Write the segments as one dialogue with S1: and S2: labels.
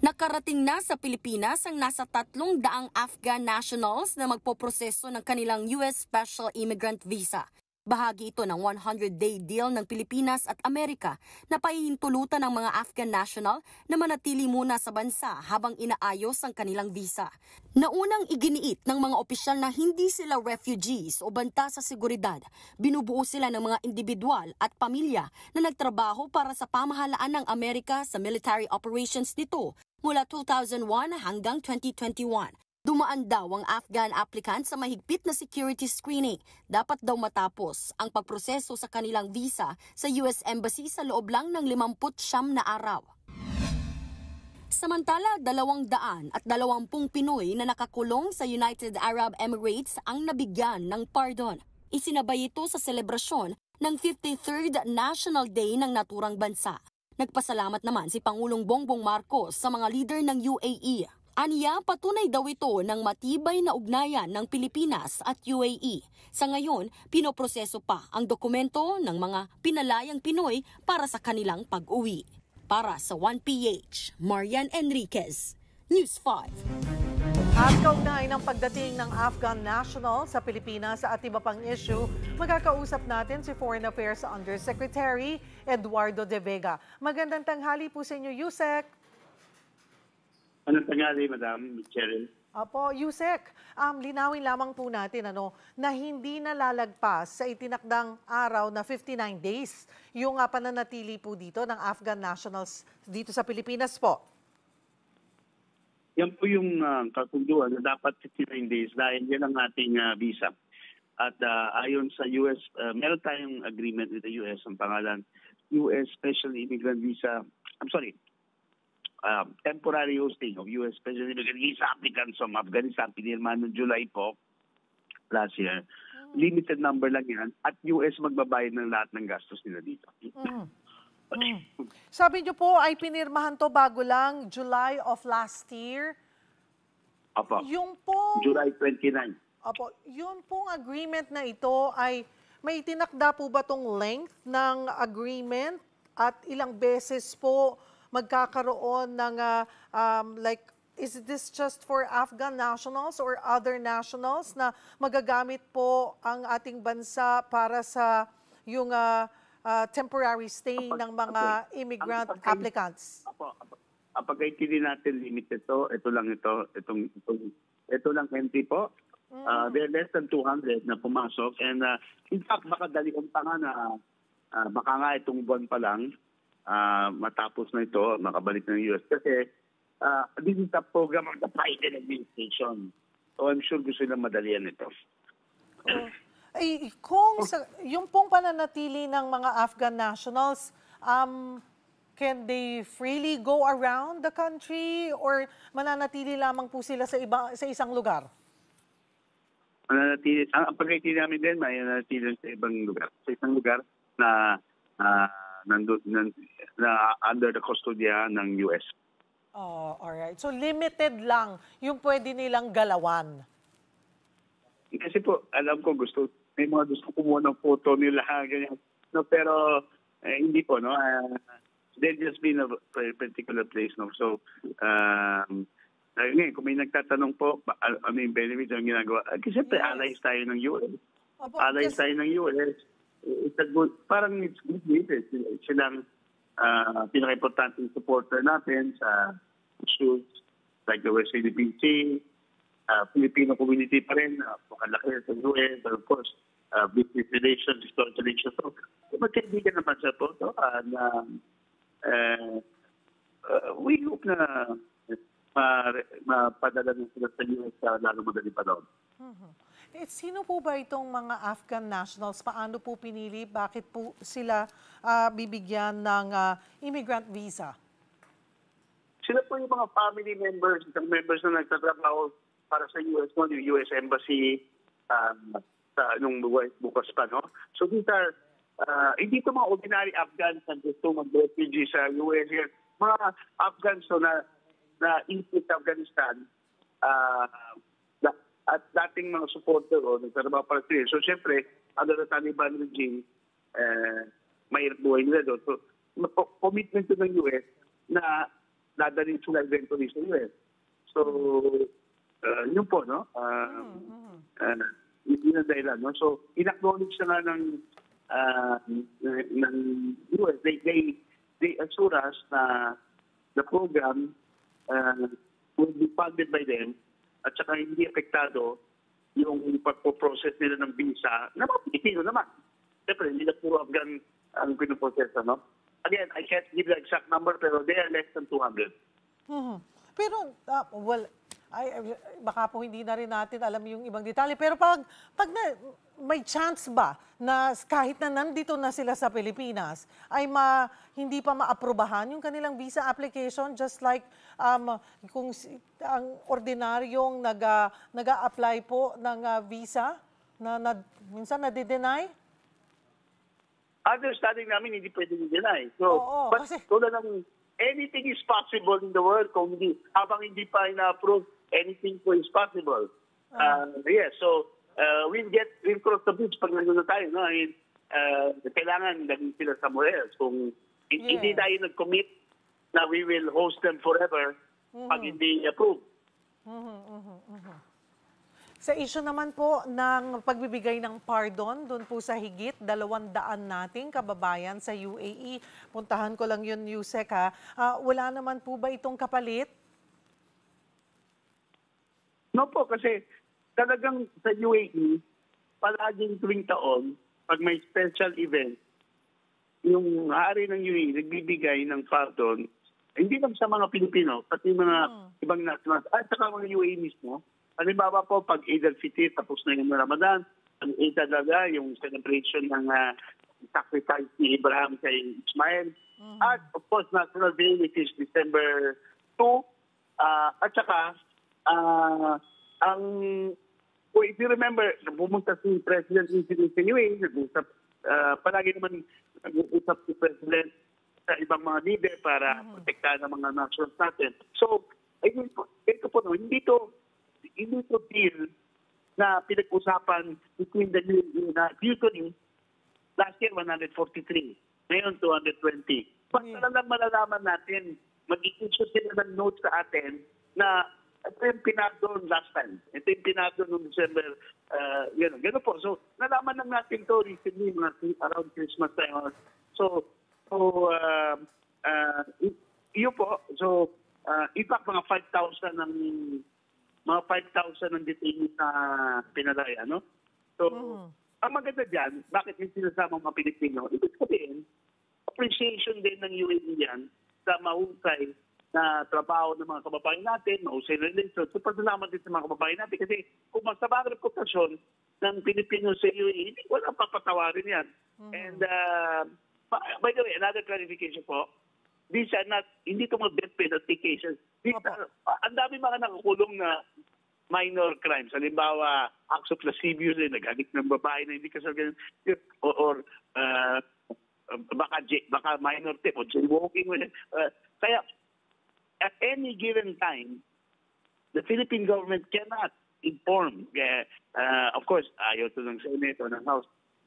S1: Nakarating na sa Pilipinas ang nasa 300 Afghan nationals na magpoproseso ng kanilang US Special Immigrant Visa. Bahagi ito ng 100-day deal ng Pilipinas at Amerika na pahihintulutan ng mga Afghan national na manatili muna sa bansa habang inaayos ang kanilang visa. Naunang iginiit ng mga opisyal na hindi sila refugees o banta sa seguridad. Binubuo sila ng mga individual at pamilya na nagtrabaho para sa pamahalaan ng Amerika sa military operations nito mula 2001 hanggang 2021. Dumaan daw ang Afghan applicant sa mahigpit na security screening. Dapat daw matapos ang pagproseso sa kanilang visa sa US Embassy sa loob lang ng 59 na araw. Samantala, 220 Pinoy na nakakulong sa United Arab Emirates ang nabigyan ng pardon. Isinabay ito sa selebrasyon ng 53rd National Day ng naturang bansa. Nagpasalamat naman si Pangulong Bongbong Marcos sa mga leader ng UAE. Aniya, patunay daw ito ng matibay na ugnayan ng Pilipinas at UAE. Sa ngayon, pinoproseso pa ang dokumento ng mga pinalayang Pinoy para sa kanilang pag-uwi. Para sa 1PH, Marian Enriquez, News 5.
S2: At kaugnay ng pagdating ng Afghan national sa Pilipinas at iba pang issue, magkakausap natin si Foreign Affairs Undersecretary Eduardo De Vega. Magandang tanghali po sa inyo, Yusek.
S3: Anong tanghali, Madam Cheryl?
S2: Apo, Yusek, linawin lamang po natin na hindi nalalagpas sa itinakdang araw na 59 days yung pananatili po dito ng Afghan nationals dito sa Pilipinas po.
S3: Yan po yung kasunduan na dapat 59 days dahil yan ang ating visa. At ayon sa US, meron tayong agreement with the US, ang pangalan US Special Immigrant Visa, temporary hosting of U.S. Special Immigrant Visa applicants from Afghanistan, pinirma noong July po, last year. Limited number lang yan at US magbabayad ng lahat ng gastos nila dito.
S2: Sabi niyo po ay pinirmahan to bago lang July of last year.
S3: Opo,
S2: Yung pong,
S3: July 29.
S2: Opo, yung pong agreement na ito ay may tinakda po ba tong length ng agreement at ilang beses po magkakaroon ng is this just for Afghan nationals or other nationals na magagamit po ang ating bansa para sa yung temporary stay ng mga immigrant applicants?
S3: Kapag hindi natin limited ito lang ito lang entry po. There are less than 200 na pumasok and in fact baka dalihan pa nga na baka nga itong buwan pa lang matapos na ito, makabalik ng US. Kasi this is a program of the Biden administration. So I'm sure gusto nilang madalian ito.
S2: Yung pong pananatili ng mga Afghan nationals, can they freely go around the country or mananatili lamang po sila sa isang lugar?
S3: Ang pagkaitili namin din, mananatili sa ibang lugar. Sa isang lugar na under the custodian ng US.
S2: Oh, alright. So limited lang yung pwede nilang galawan.
S3: Kasi po, alam ko may mga gusto kumuha ng photo nila, ganyan. No, pero hindi po, no? They'll just be in a particular place, no? So, ngayon, kung may nagtatanong po, ano yung benefits ang ginagawa? Kasi allies tayo ng US. Allies tayo ng US. It's a good, parang it's good leaders. Silang pinaka-importanting supporter natin sa issues like the West Philippine Sea, Filipino community pa rin, makalaki sa US, and of course, business relations, historical relations. So, magkaibigan naman sa po ito. We hope na mapadala ng sila sa US sa lalo madali pa doon.
S2: Sino po ba itong mga Afghan nationals? Paano po pinili? Bakit po sila bibigyan ng immigrant visa?
S3: Sila po yung mga family members na nagtatrabaho para sa US, no? Yung US Embassy, nung bukas pa. No? So these are, hindi ito mga ordinary Afghans na gusto mag-refugee sa US. Mga Afghans na input Afghanistan, at dating mga supporter nagtrabaho para sila. So, siyempre, under the Taliban regime, mahirap buhay nila doon. So, commitment to ng US na dadalhin sila eventually sa US. So, yun po, no? Yun ang dahilan, no? So, in-acknowledge na nga ng US. They assure us na the program will be funded by them at saka hindi apektado yung pagpo-process nila ng visa na mga Pilipino naman. Siyempre, hindi na puro Afghan ang pinoproseso, no? Again, I can't give the exact number pero they are less than 200.
S2: Pero, baka po hindi na rin natin alam yung ibang detalye. Pero pag may chance ba na kahit na nandito na sila sa Pilipinas, ay hindi pa maaprubahan yung kanilang visa application just like kung ang ordinaryong nag-a-apply po ng visa na minsan nade-deny?
S3: Understanding namin hindi pwede i-deny. So, but tulad ng anything is possible in the world kung habang hindi pa ina-approve, anything po is possible. Yes, so we'll cross the bridge pag nandun na tayo. No? I mean, kailangan laging sila somewhere else. Kung hindi tayo nag-commit na we will host them forever pag hindi approved.
S2: Sa issue naman po ng pagbibigay ng pardon, doon po sa higit 200 nating kababayan sa UAE, puntahan ko lang yun, Yusek, ha? Wala naman po ba itong kapalit?
S3: No po, kasi talagang sa UAE, palaging tuwing taon, pag may special event, yung hari ng UAE nagbibigay ng pardon, hindi lang sa mga Pilipino, pati mga ibang nationals, at saka mga UAE mismo. Halimbawa po, pag Eid al-Fitr, tapos na yung Ramadan, ang Eid talaga, yung celebration ng sacrifice ni Abraham kay Ismail. At of course, National Day, which is December 2. At saka, if you remember, pumunta si President sa UAE, nag-usap, palagi naman nag-usap si President sa ibang mga leader para protektahan ng mga nationals natin. So, ito po, no, hindi to deal na pinag-usapan between the UAE na usually last year 143, ngayon 220. Basta lang malalaman natin, mag-issue sila ng note sa atin na ito yung pinardon last time. Ito yung pinardon noong December. Gano'n po. So, nalaman lang natin to recently, around Christmas time. So, yun po. So, in fact, mga 5,000 ng detainees na pinalaya, no? So, ang maganda dyan, bakit yung sinasama mga Pilipino? Ibig sabihin, appreciation din ng UAE yan sa mahusay na trabaho ng mga kababayan natin, mahusay na relations. So, pasalamat din sa mga kababayan natin kasi kung masama ang reputasyon ng Pilipino sa UAE, walang papatawarin yan. And, by the way, another clarification po, these are not, hindi ito mga death penalty cases. Ang dami mga nakakulong na minor crimes. Halimbawa, acts of lascivious, nag-addict ng babae na hindi kasal ganun, or baka minor theft, or jaywalking. Kaya, at any given time, the Philippine government cannot inform. Of course, ayaw ito ng Senate o ng House.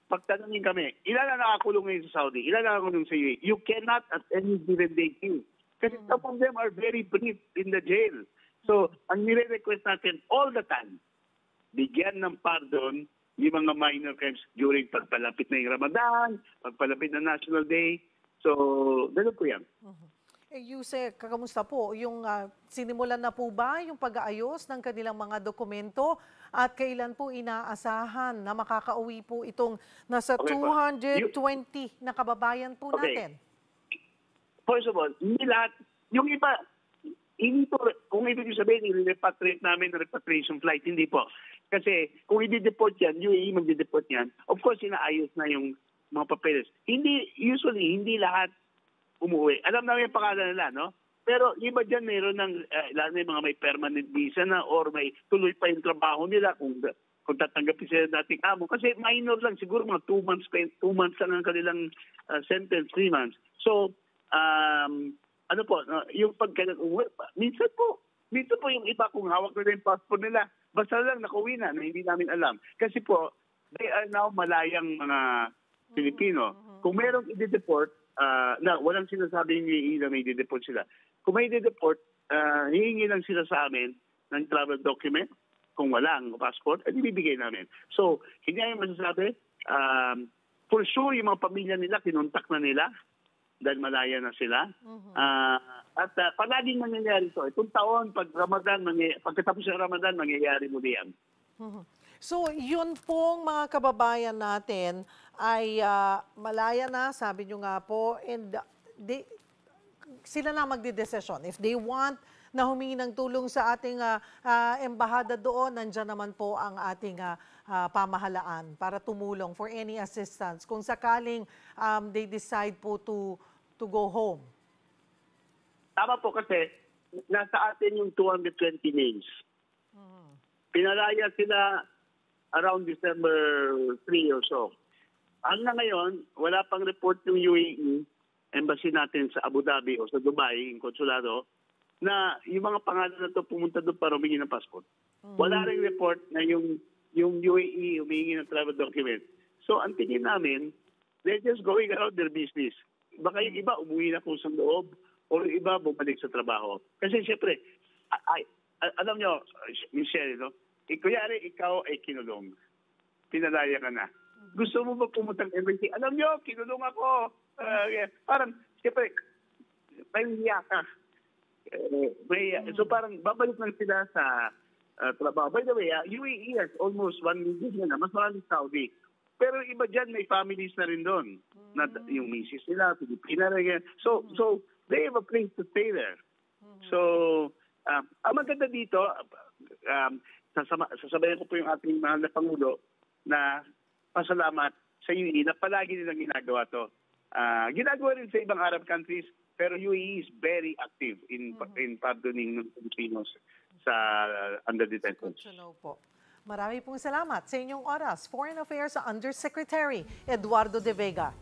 S3: Pagtanungin kami, ilan na nakakulong ngayon sa Saudi? Ilan na nakakulong sa UAE? You cannot at any given day kill. Kasi some of them are very brief in the jail. So, ang nire-request natin all the time, bigyan ng pardon yung mga minor crimes during pagpalapit na yung Ramadan, pagpalapit na National Day. So, gano'n po yan.
S2: Yusek, kamusta po? Yung sinimulan na po ba yung pag-aayos ng kanilang mga dokumento at kailan po inaasahan na makakauwi po itong nasa 220 na kababayan po natin?
S3: First of all, hindi lahat, yung iba, hindi po, kung ibig sabihin, i-repatriate namin ng repatriation flight, hindi po. Kasi kung i-deport yan, UAE mag-deport yan, of course, inaayos na yung mga papeles. Usually, hindi lahat umuwi. Alam namin yung pangalan nila, no? Pero iba dyan, mayroon ng, lalo na yung mga may permanent visa na or may tuloy pa yung trabaho nila kung tatanggapin sila dating amo. Kasi minor lang, siguro mga 2 months lang ang kanilang sentence, 3 months. So, ano po, yung pagka-uwi, minsan po yung iba kung hawak nila yung passport nila, basta lang nakauwi na hindi namin alam. Kasi po, they are now malayang mga Pilipino. Kung merong i-deport, na walang sinasabing na may i-deport sila. kung may de-deport, hihingi lang sila sa amin ng travel document. Kung walang passport, bibigay namin. So, hindi namin masasabi. For sure, yung mga pamilya nila, kinontak na nila dahil malaya na sila. At palaging mangyayari ito. Itong taon, pagkatapos ng Ramadan, mangyayari muli yan.
S2: So, yun pong mga kababayan natin ay malaya na, sabi nyo nga po, and sila na magdidesisyon. If they want na humingi ng tulong sa ating embahada doon, nandyan naman po ang ating pamahalaan para tumulong for any assistance kung sakaling they decide po to go home.
S3: Tama po kasi nasa atin yung 220 names. Pinalaya sila around December 3 or so. Hanggang ngayon, wala pang report yung UAE, embassy natin sa Abu Dhabi o sa Dubai, yung konsulado, na yung mga pangalan na ito pumunta doon para humingi ng passport. Wala rin report na yung UAE humingi ng travel document. So, ang tingin namin, they're just going around their business. Baka yung iba umuwi na kung sa loob o yung iba bumalik sa trabaho. Kasi siyempre, alam nyo, Michelle, no? Kunyari, ikaw ay kinulong. Pinalaya ka na. Gusto mo ba pumunta ng embassy? Alam nyo, kinulong ako. Parang, siyempre, may hiya ka. So parang babalik lang sila sa trabaho. By the way, UAE has almost 1 million na, mas maraming Saudi. Pero iba dyan, may families na rin doon. Yung misis nila, Pilipina rin. So they have a place to stay there. So, ang maganda dito, sasabayan ko po yung ating mahal na Pangulo na pasalamat sa UAE na palagi nilang ginagawa to. Ginagawa rin sa ibang Arab countries, pero UAE is very active in pardoning ng Filipinos sa under detention.
S2: Good to know po. Marami pong salamat sa inyong oras. Foreign Affairs Undersecretary Eduardo De Vega.